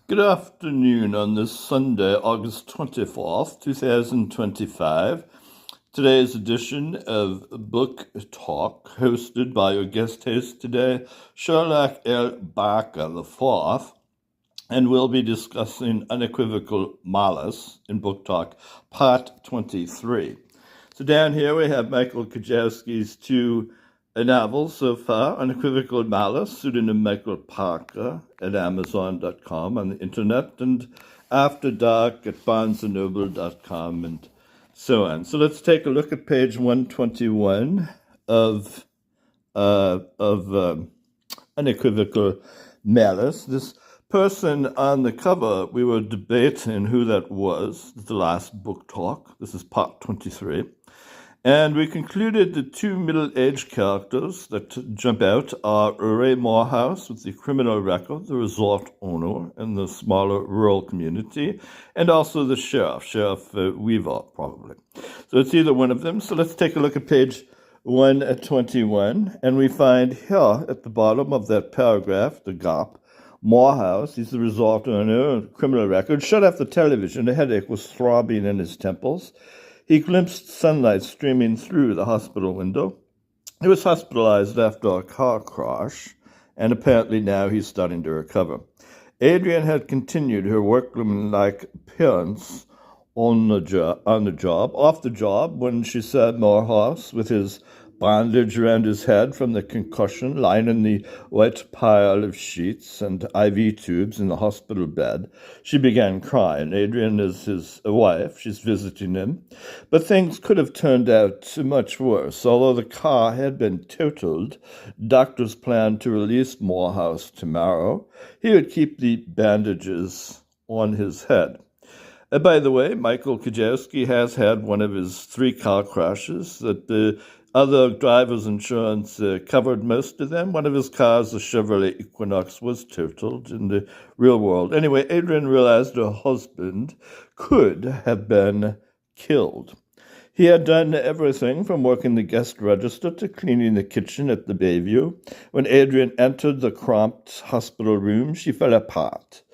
Good afternoon on this Sunday, August 24th, 2025. Today's edition of Book Talk, hosted by your guest host today, Sherlock L. Barker IV, and we'll be discussing Unequivocal Malice in Book Talk, Part 23. So down here we have Michael Kajowski's two novels so far, Unequivocal Malice, pseudonym Michael Parker at Amazon.com on the internet, and After Dark at BarnesandNoble.com, and so on. So let's take a look at page 121 of Unequivocal Malice. This person on the cover, we were debating who that was, the last book talk. This is part 23. And we concluded the two middle-aged characters that jump out are Ray Morehouse with the criminal record, the resort owner in the smaller rural community, and also the Sheriff Weaver, probably. So it's either one of them. So let's take a look at page 121, and we find here at the bottom of that paragraph, the gap, Morehouse, he's the resort owner, criminal record, shut off the television. A headache was throbbing in his temples. He glimpsed sunlight streaming through the hospital window. He was hospitalized after a car crash, and apparently now he's starting to recover. Adrian had continued her workwoman-like appearance off the job, when she saw Morehouse with his bandage around his head from the concussion, lying in the wet pile of sheets and IV tubes in the hospital bed. She began crying. Adrian is his wife. She's visiting him. But things could have turned out much worse. Although the car had been totaled, doctors planned to release Morehouse tomorrow. He would keep the bandages on his head. By the way, Michael Kajowski has had one of his 3 car crashes that the other driver's insurance covered most of them. One of his cars, a Chevrolet Equinox, was totaled in the real world. Anyway, Adrian realized her husband could have been killed. He had done everything from working the guest register to cleaning the kitchen at the Bayview. When Adrian entered the cramped hospital room, she fell apart.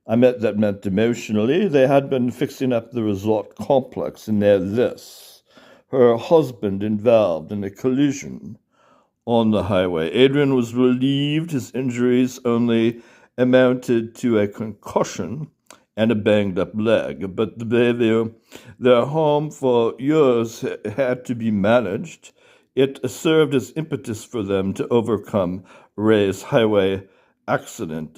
That meant emotionally, they had been fixing up the resort complex, and now this. Her husband involved in a collision on the highway. Adrian was relieved his injuries only amounted to a concussion and a banged-up leg. But the Bayview, their home for years, had to be managed. It served as impetus for them to overcome Ray's highway accident.